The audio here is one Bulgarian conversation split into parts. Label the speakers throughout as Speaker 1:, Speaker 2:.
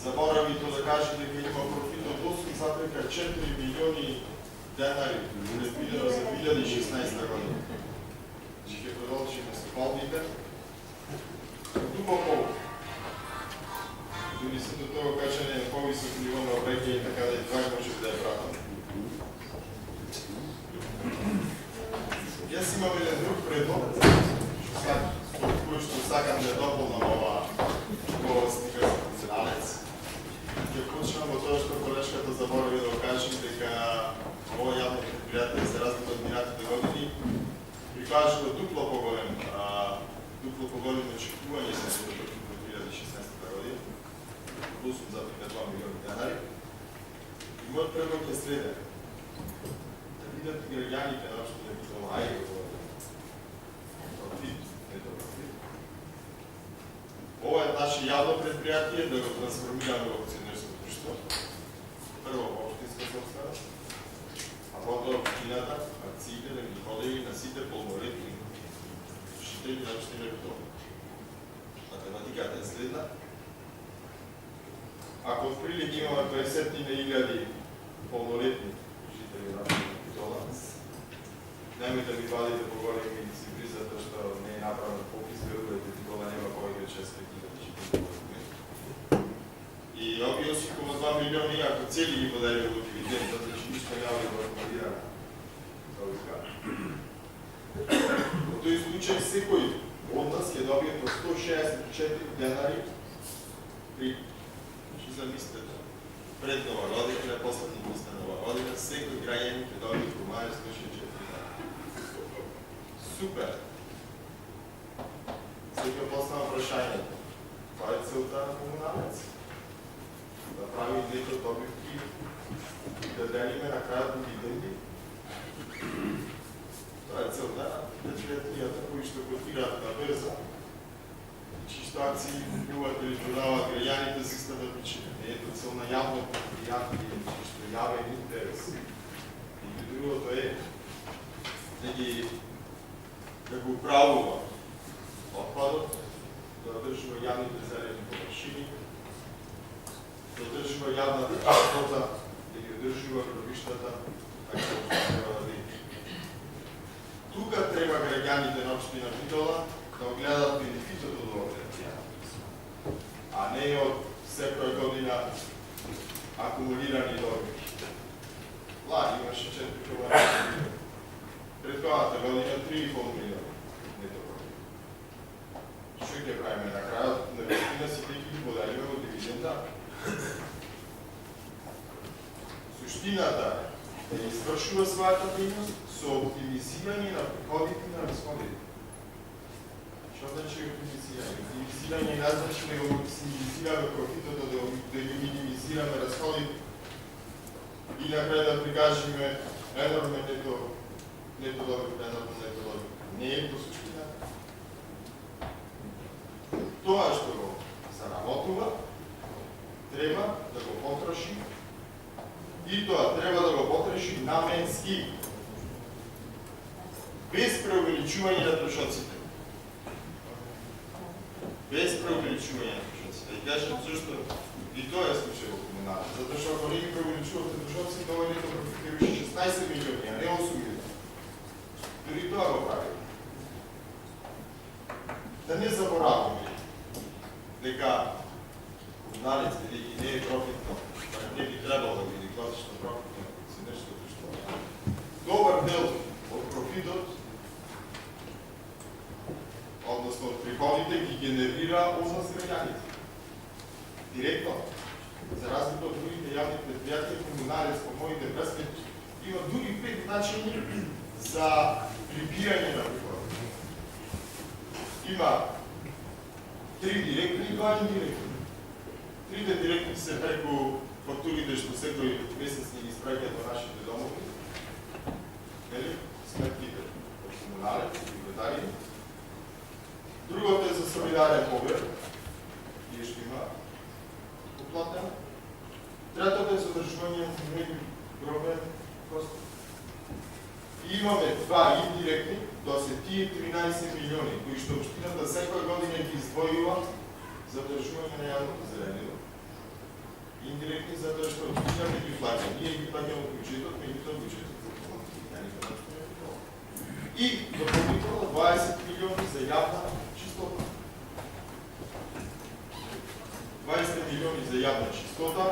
Speaker 1: заборавите да кажете дека има профит од 8,4 милиони денари предвидено за 2016 година. Значи ќе продолжиме со полните. Дубоко, дори се до тоа качање на повисок ниво на обреќање и така да и това може да е пратено. Јас имам еден друг предлог, кој што сакам да дополнам оваа слика за функционалец. Ќе почнам од тоа што колешката заборави да кажем дека ова јавно предпријатие за разлика од минатите години прикажува дупло поголем очекување за профит во 2016 година, плюс за 5 милиони денари. И мојот предлог е следен. Да видат граѓаните на општина Битола, ајде профит, ето профит. Ова е наше јавно предпријатие, да го трансформираме во акционерско друштво. Прво во општинска собственост, а потоа општината, акциите да ги продели на сите полнолетни жители на општина Битола. Математиката е следна. Ако отприлик имаме 50.000 полнолетни жители на општина Битола, немојте да ми вадите поголеми цифри, затоа што не е направен попис, верувате, Битола нема повеќе 600.000 жители. И овие 8,2 милиони, ако цели ги подарили во дивиденда, значи ништо няма да го акумулира. Во тој случај секој од нас ќе добие по 164 денари при, значи замислете, пред нова година, последни пусна нова година, секој граѓанин ќе добие по мае 164 денари. Супер! Сега поставам прашањето. Која е целта на комуналец? Да прави нето добивки и да делиме на крајот дивиденди? Тоа е целта на предпријатијата кои што котираат на берза и чисто акции купуваат или продаваат граѓаните за иста да причина. Не е тоа цел на јавно предпријатие, чисто јавен интерес. И другото е да го управува отпадот, да одржува јавните зелени површини, да одржува јавната чистота, да ги одржува гробиштата, така што треба да биде. Тука треба граѓаните на општина Битола да огледат бенефитот од ова предпријатие, а не од секоја година акумулирани добивки. Лани имаше 4,5 милиони. Предходната година 3,5 милиони. Што ќе правиме на крајот на година сите ќе ги подариме во дивиденда? Суштината е да извршува својата дейност со оптимизирање на приходите и на расходите. Што значи оптимизирање? Оптимизирање не значи да го максимизираме профитот, да ги минимизираме расходите и на крај да прикажеме енормен нето добив, енормен нето добив. Не е тоа суштината. Тоа што го заработува, треба да го потроши и тоа треба да го потроши наменски, без преувеличување на трошоците. Без преувеличување на трошоците. И кажам зашто и тоа е случај во комуналот. Затоа што ако не ги преувеличувате трошоците, овој нето профитираше 16 милиони, а не 8 милиони. Дори тоа го прави. Да не забораваме дека комуналец, бидејќи не е профитно, не би требало да биде класично профитно акционерско друштво. Добар дел од профитот, односно од приходите, ги генерира од нас граѓаните. Директно. За разлика од другите јавни предпријатија, комуналец по моите пресметки има други 5 начини за прибирање на приходите. Има 3 директни и 2 индиректни. 3 директни се преку фактурите што секој месец ни ги испраќаат во нашите домови. Нели? Сметките од комуналец и битари. Другото е за солидарен погреб. Тие што има уплатено. Третото е за одржување на гробен простор. И имаме 2 индиректни, тоа се тие 13 милиони, кои што општината секоја година ги издвојува за одржување на јавното зеленило. Индиректни, затоа што общината ги плаќа. Ние ги плаќаме од бюджетот, меѓутоа бюджетот и допълнително 20 милиони за јавна чистота. 20 милиони за јавна чистота,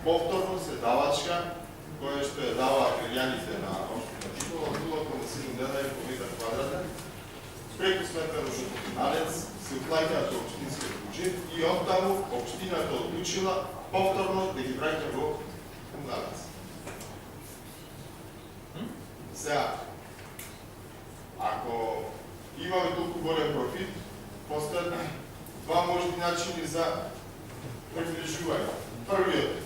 Speaker 1: повторно се давачка, која што ја дава граѓаните на општина Титола, 0,7 денари по метар квадратен, преку сметано што комуналец се уплаќаат во општинскиот бюджет и оттаму општината одлучила повторно да ги враќа во комуналец. Сега, ако имаме толку голем профит, постојат два можни начини за приближување. Првиот,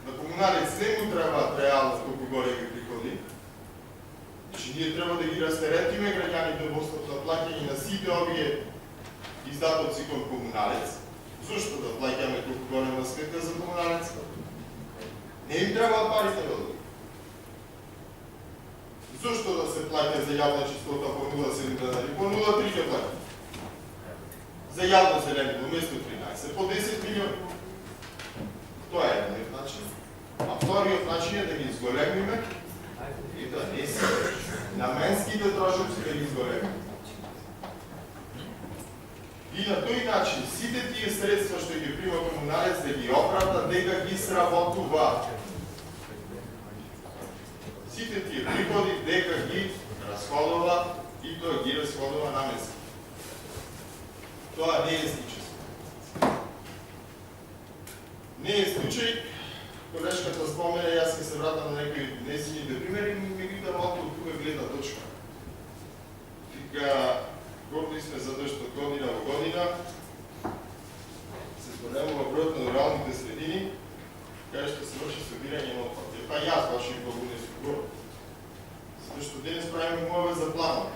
Speaker 1: на комуналец не му требаат реално толку големи приходи, значи ние треба да ги растеретиме граѓаните во основа на плаќање на сите овие издатоци кон комуналец. Зошто да плаќаме толку голема сметка за комуналец? Не им требаат парите да дадат. Зошто да се плаќа за јавна чистота по 0,7 денари? По 0,3 ќе плаќа. За јавно зелено место 13, по 10 милиони. Тоа е едниот начин. А вториот начин е да ги изголемиме и да не се наменските трошоци да ги изголемиме. И на тој начин сите тие средства што ги прима комуналец да ги оправда дека ги сработува. Сите тие приходи дека ги расходува и тоа ги расходува наменски. Тоа не е случај. Не е случај, колешката спомене, јас ќе се вратам на некои незините примери, меѓутоа малку од друга гледна точка. Вика, горди сме затоа што година во година се зголемува бројот на руралните средини, каде што се врши собирање на отпад. Па јас баш и многу не сум горд. Затоа што денес правиме муаве за планови.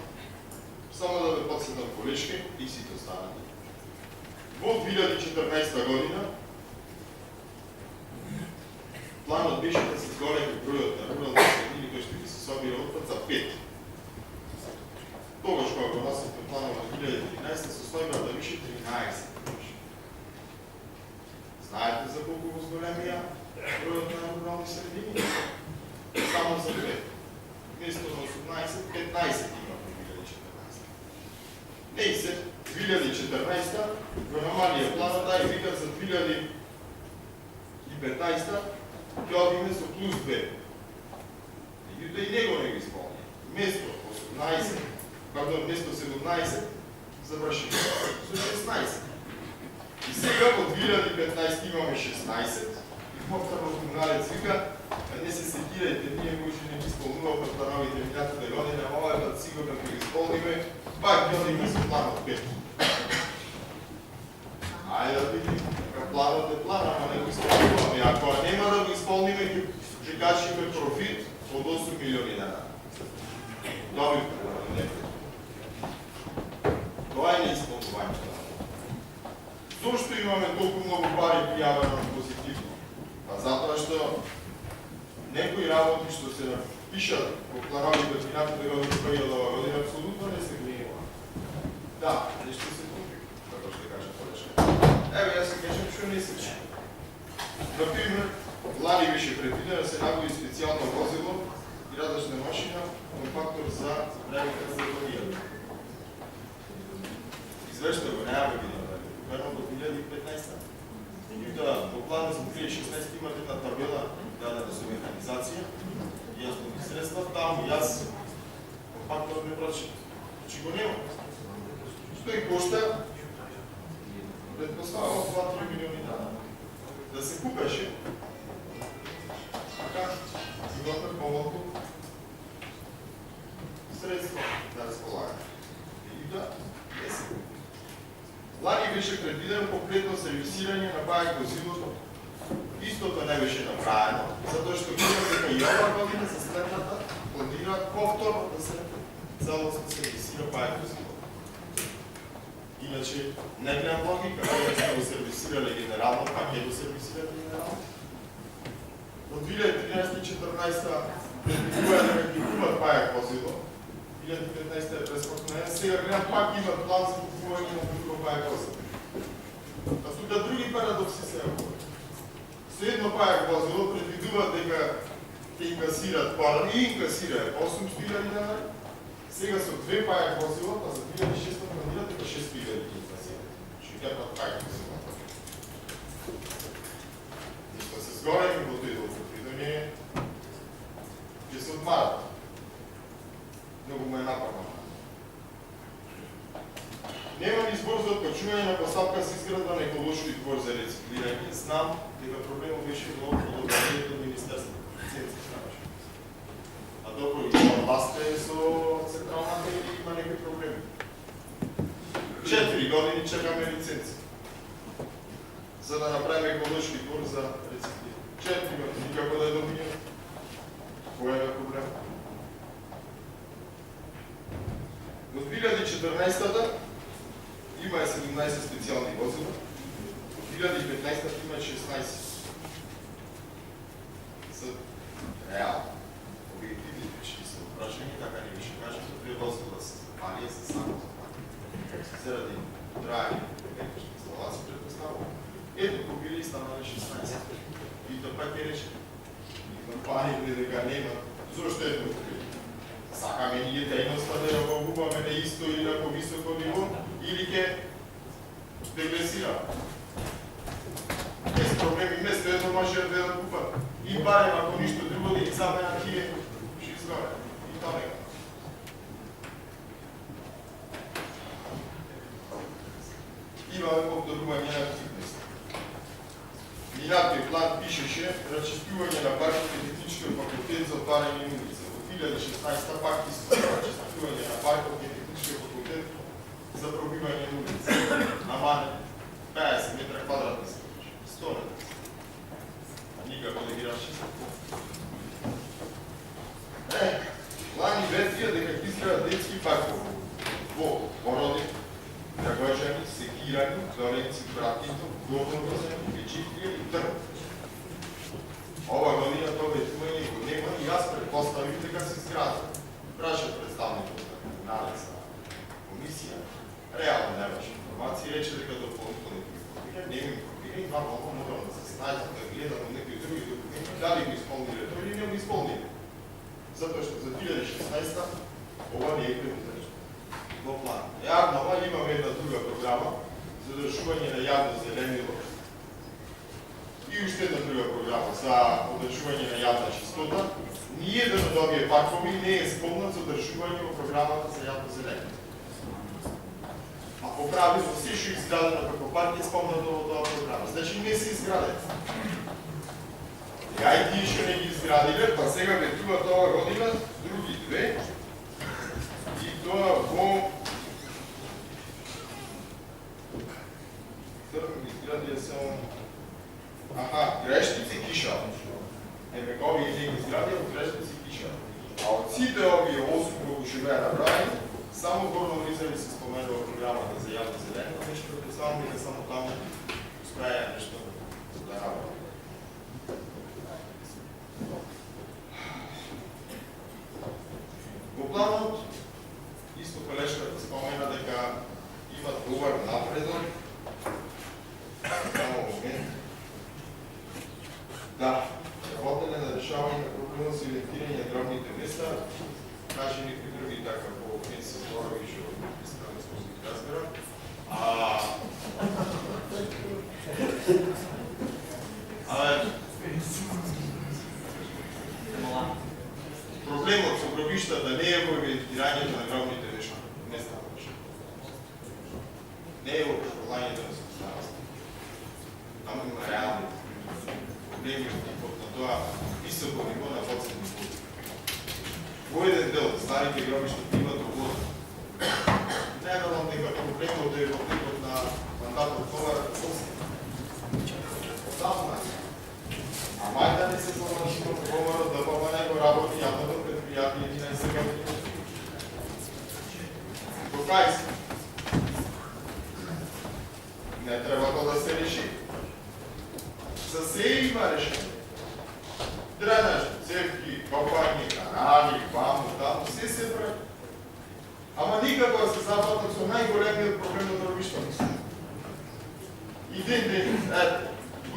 Speaker 1: Само да ве подсетам колешки и сите останати. Во 2014 година планот беше да се зголеми бројот на рурални средини кои што ги се собира отпад за 5. Тогаш кога го насипме планот на 2013 состојба да беше 13. Знаете за колку го зголемија бројот на рурални средини? Само за 5. Место на 18, 15 има во 2014. Не и се, 2014 го намалија планот, и вика за 2015 ќе одиме со плюс 2. Меѓутоа и него не го исполни. Место 18, пардон, место 17 заврши со 16. И сега во 2015 имаме 16. И повторно комуналец вика, не се секирајте, ние може не ги исполнуваме плановите минатата година, овој пат сигурно ќе ги исполниме, пак ќе одиме со планот 5. Ајде да видим, планот е план, ама не го исполнуваме. Ако нема да го исполниме, ќе качиме профит од 8 милиони денари. Добри план, не. Тоа е неисполнувањето. Зошто имаме толку многу пари пријавено позитивно? Па затоа што некои работи што се напишат во плановите од минатата година и ова година апсолутно не се приема. Да, нешто се тупи, како што каже колешка. Еве, јас се кажем што не се чи. Например, лани беше предвидено да се набави специјално возило, градачна машина, компактор за времето за планирање. Извешта го неја година, верно до 2015. Меѓутоа, во плана за 2016 имате една табела дадена со механизација, јасно ги средства, таму јас компактор не прочитам. Значи го нема. Што и кошта? Предпоставам 2-3 милиони дана. Да се купеше, така, имаме помалку средства да располагаме. Меѓутоа, не се купи. Лани беше предвидено конкретно сервисирање на бајак возилото. Истото не беше направено, затоа што видам дека и ова година за следната планираат повторно да се целосно сервисира бајак возилото. Иначе, не гледам логика, кога сме го сервисирали генерално, пак ќе го сервисирали генерално. Од 2013-2014 предвидување да ги купат бајак возило. 2015 е прескокнен, сега гледам пак имат план за купување на друго бајак возило. А тука други парадокси се јавуваат. Следно пак возило предвидува дека ќе инкасират пара и инкасираат 800.000 денари. Сега со 2 пајак возила, па за 2006 планират дека 6.000 ќе инкасират. Што ќе прават пајак возила. И што се згорени во тој долгопридоње, ќе се одмарат. Многу му е напакано. Нема ни збор за откачување на поставка со изградба на еколошки двор за рециклирање. Знам дека проблемот беше во одобрението од Министерството. А добро, и со власта е со централната или има некои проблеми? 4 години чекаме лиценци за да направиме еколошки двор за рециклирање. 4 години, никако да е добиен. Кој е проблем? Во 2014 има 17 специјални возила, во 2015 има 16. За реално, објективни причини се опрашање, така не беше кажа, за 2 возила се запали, се само запали. Заради трајање електрични инсталации предпоставува. Ето, купили и станали 16. И тоа пак е речено. Има паникли дека нема. Зошто ето купили? Сакаме ние дејноста да ја погубаме на исто или на повисоко ниво, или ќе дегресира. Без проблеми, место едно може да ја купат. И барем, ако ништо друго, да ги заменат тие, ќе изгоре. И тоа нека. Имаме повторување на активност. Минатиот план пишеше рачистување на паркот и техничкиот факултет за отварање на улица. 2016 пак изпълняване на паркът и техническия факултет за пробиване на улица. Намален 50 метра квадратни са. 100 метра. А никако да ги разчистят. План и ветрия дека ќе изградат детски паркови во Ороди, Драгојчани, Секирани, Доренци, Братинто, Горно Розени, Вечитлија и Трн. Ова година тоа ветување го нема и јас предпоставив дека се изградат. Прашав представникот на криминалеца комисија, реално немаше информација, рече дека дополнителни информација, нема информација, и нормално морам да се снајдам, да гледам некои други документи, дали го исполниле тоа или не го исполниле. Затоа што за 2016 ова не е предвидено во план. Јавно имаме една друга програма за одржување на јавно зеленило и уште една друга програма за одржување на јавна чистота. Ниеден од овие паркови не е спомнат за одржување во програмата за јавно зеленило. А по правило се што изградено како парк е спомнато во тоа програма. Значи не се изградени. Ја и тие што не ги изградиле, па сега ветуваат ова година други две. И тоа во изградија само Грешници Киша. Овие не ги изградија во Грешници Киша. А од сите овие 8 кои ќе беа направени, само Горно Ризави се споменува програмата за јавно зелено, нешто предпоставам дека само таму успеа нешто да работи. Во планот, исто колешката спомена дека има добар напредок. Само момент. Да, работене на решавање на проблема со идентифицирање на гробните места, каже некои други така по се зборови што искаме да ги разбера. Проблемот со гробиштата не е во идентифицирањето на гробните места. Не е во префрлањето на собственост. Таму има реални проблеми на тоа високо ниво на подсетни води. Во еден дел старите гробишта имат вода. Не верувам дека проблемот е во текот на мандатот Ковар Таму а мај да не се помаши во Коварот да помане го работи јавното предпријатие 11 години. Кај се? Не треба тоа да се реши. За се има решение. Дренаж, цевки, копање, канали, ваму, таму, се прави. Ама никако да се запатат со најголемиот проблем на гробиштата. И ден, ето,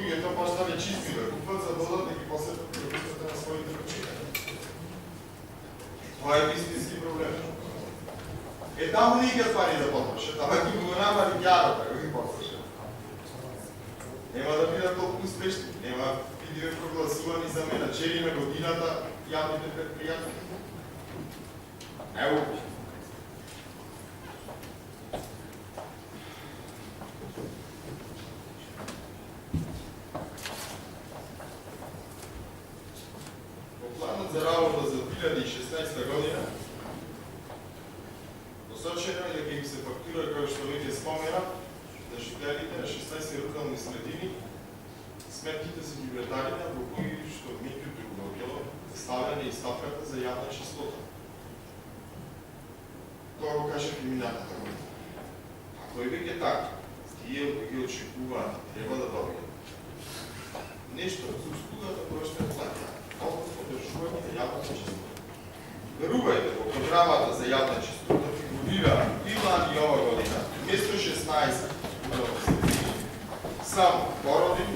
Speaker 1: другите почта не чисти да купат, за да дадат да ги посетят продуктите на своите починени. Това е истински проблем. Там не игат пари да потрошат, ама ги го намали гярата, да ги потрошат. Нема да бидат толкова успешни, нема бидеме прогласувани за менеджери на годината явните предприятия. Ево. Планът за работа за 2016 година посочено е дека им се фактура, кој што веќе спомена, на жителите на 16 рурални средини, сметките за бюлетарите, во кои што меѓу другото ставена и ставката за јавна чистота. Тоа го каже криминалната година. Ако е веќе така, тие ги очекуваат, треба да добијат нешто за услугата која што е платена. Поддржување на јавната чистота. Верувајте, во програмата за јавна чистота фигурира и лани и ова година, вместо 16 рурални средини, само Породин,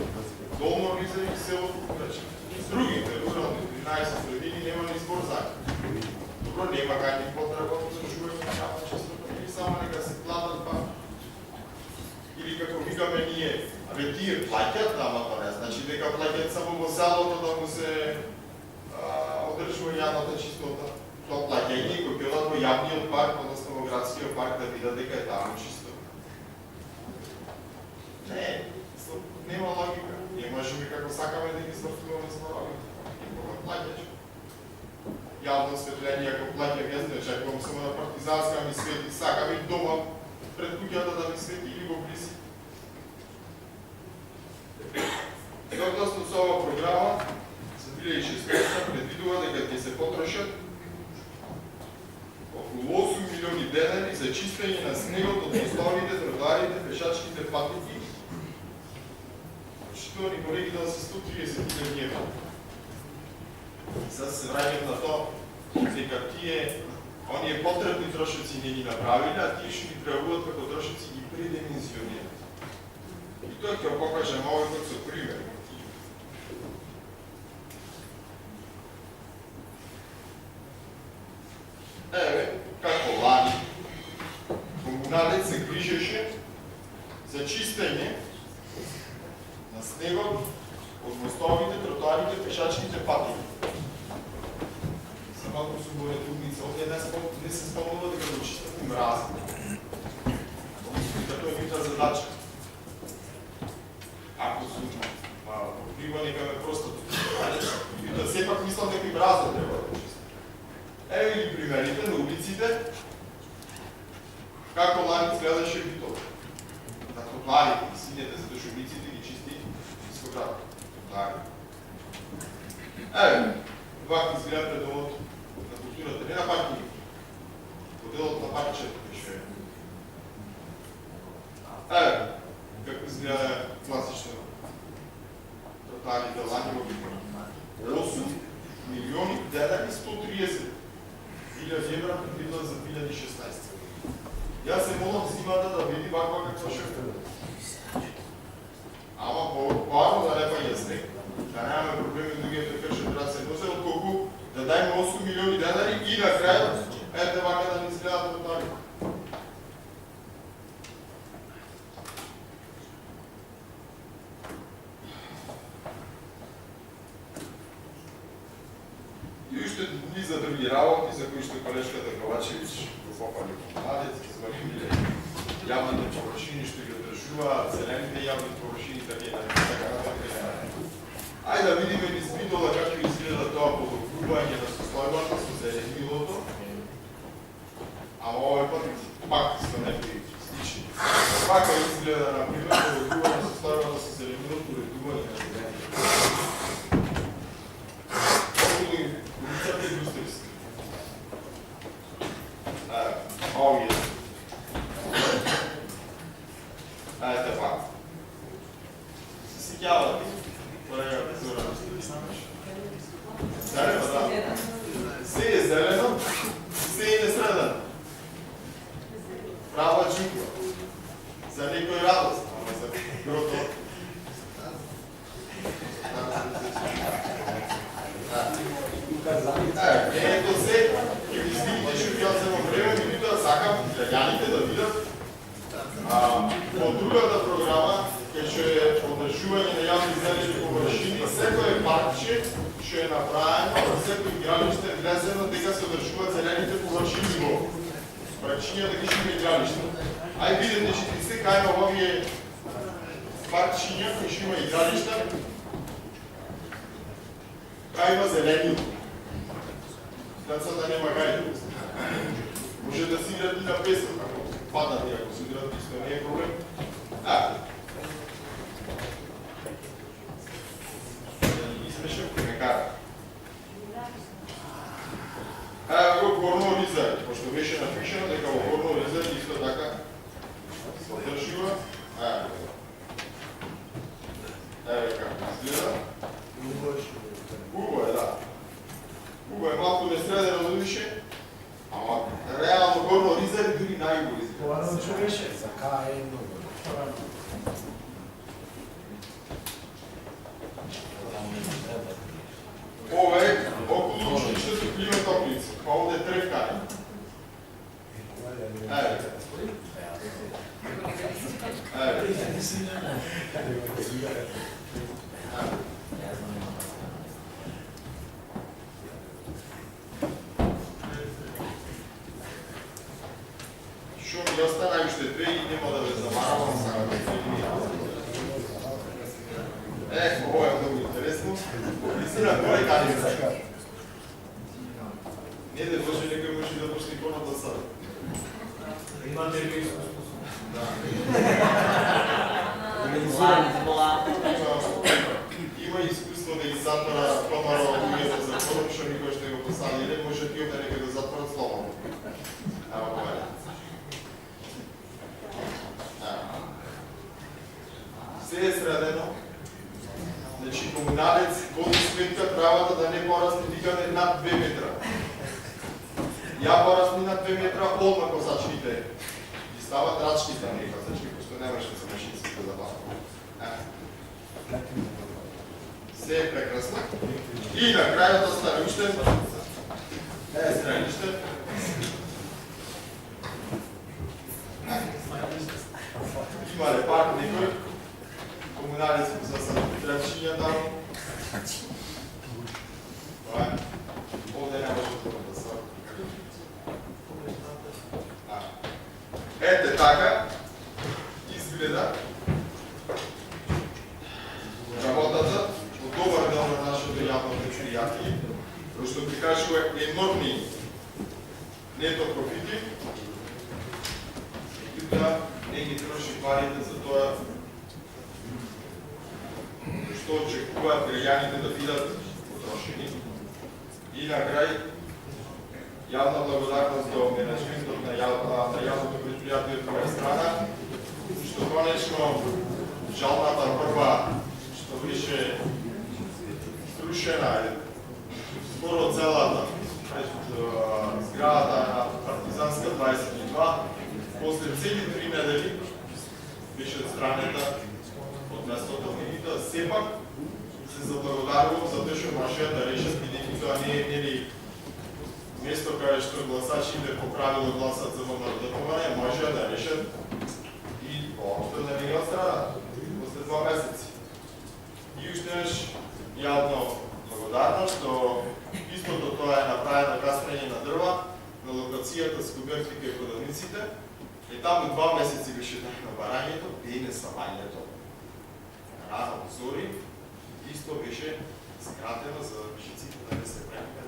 Speaker 1: Долно Риза и село Кукурече. Другите рурални 13 средини нема избор за нив. Добро, нема кај ни потреба за поддржување на јавна чистота, или само нека се платат па. Или како викаме ние, абе тие плаќат, ама тоа не значи дека плаќат само во селото да му се одржува јавната чистота. Тоа плаќање кој бидат во јавниот парк, односно во градскиот парк, да видат дека е таму чисто. Не, нема логика. Ние можеме како сакаме да ги свртуваме зборовите. Кога плаќаш. Јавно осветление, ако плаќам, јас не чекувам само на партизанска ми свети, сакам и дома пред куќата да ми свети или во близи. Односно со ова програма за 2016 предвидува дека ќе се потрошат околу 8 милиони денари за чистење на снегот од мостовите, тротоарите, пешачките патеки. Почитувани колеги, да се 130.000 евра. Сега се враќам на тоа, дека тие, оние потребни трошоци не ги направиле, а тие што ги правуваат како трошоци ги предимензионират. И тоа ќе покажем овој пат со пример. Еве, како лани, комуналец се грижеше за чистење на снегот од мостовите, тротоарите, пешачките патеки. За малку су горе тугница, овде не се спомнува дека го чистат и мразни. Тоа е нивна задача. Ако су покрива нека ме простат, да сепак мислам дека и мразно треба да го чистат. Еве ги примерите на улиците, како лани изгледаше битово. На тротоарите и синете, затоа што улиците ги чисти искоградно. Еве, вака изгледа предделот на културата, не на паркинг, поделот на паркчето пише. Еве, како изгледа класично тротоарите лани во битово. 8 милиони денари 130 000 евра предвидено за 2016. Јас се молам зимата да види ваква какво ще е. Ама по-бавно да не паѓа снег, да нямаме проблеми другите крши трябва да се носе, отколку да дајме 8 милиони денари и на крајот, ете вака да ни изгледат тротоари. И уште низа други работи, за кои што колешката Ковачевич го попали комуналец, збавиле јавните површини што ги одржуваат, зелените јавни површини, така и така. Ајде да видиме низ видола како изгледа тоа подобрување на состојбата со зеленилото. Ама овој пат пак со некои слични. Вака изгледа, например, подобрување на состојбата со зеленилото, уредување на зелените. Улицата индустријска. Овие. Ете пак. Се сеќавате? Колегата Зора. Зелено, да. Се е зелено, се е несредено. Права джунгла. За некој радост, ама за грото. задържување на јавни земјни површини, секое паркче што е направено за секој игралиште влезено дека се одржуваат зелените површини во паркчиња да ги има игралишта. Ај видите што се кај на овие паркчиња кои што има игралишта, кај има зелени. Децата нема кај. Може да си играт и на песок, ако падат и ако си играт исто, не е проблем. Измешам кој ме кара. Во Горно Оризари, пошто беше напишено дека во Горно Оризари исто така се одржува. Еве како изгледа. Убаво е, да. Убаво е, малку несредено да више, ама реално Горно Оризари дури најубаво изгледа.
Speaker 2: Това научно беше, за КА е много.
Speaker 1: Ова е околу училиштето Климент Охридски, па овде е тревкане. Еве. Шо ми остана уште две и нема да ве замаравам сега. Ова е много интересно. Визира горе каде се. Не да може некој може да почне коно да сади.
Speaker 2: Има термин.
Speaker 1: Има искуство да ги затвора комара од луѓето за кором, што никој што го посадиле, може ти овде некој да затворат слободно. Ево ова е. Се е средено. Значи, комуналец води сметка правата да не порасне дигане над 2 метра. Ја порасни над 2 метра, одма косачките ги стават рачките, не косачки, пошто немаше да се машински да забават. Се е прекрасно. И на крајот остане уште страниште. Имале пак некој комуналец за трачиња там. Овде не може да се. Ете така изгледа работата од добар дел на нашето јавно предпријатие, кој што прикажува енормни нето профити, и да не ги троши парите за тоа што очекуваат граѓаните да бидат потрошени. И на крај, јавна благодарност до менеджментот на јавното предпријатие од моја страна, што конечно жалбата прва што беше срушена скоро целата зградата на Партизанска 22, после цели 3 недели беше отстранета од местото и да сепак се заблагодарувам за тоа што можеа да решат, бидејќи тоа не е место каде што гласачите по правило гласат за ММРД, можеа да решат и поопшто да не ги отстранат после 2 месеци. И уште јавно благодарно што истото тоа е направено кастрење на дрва на локацијата Скуберфика и Продавниците, и таму 2 месеци беше на барањето, дене самањето. Рано зори, исто беше скратено за жиците да не се премине,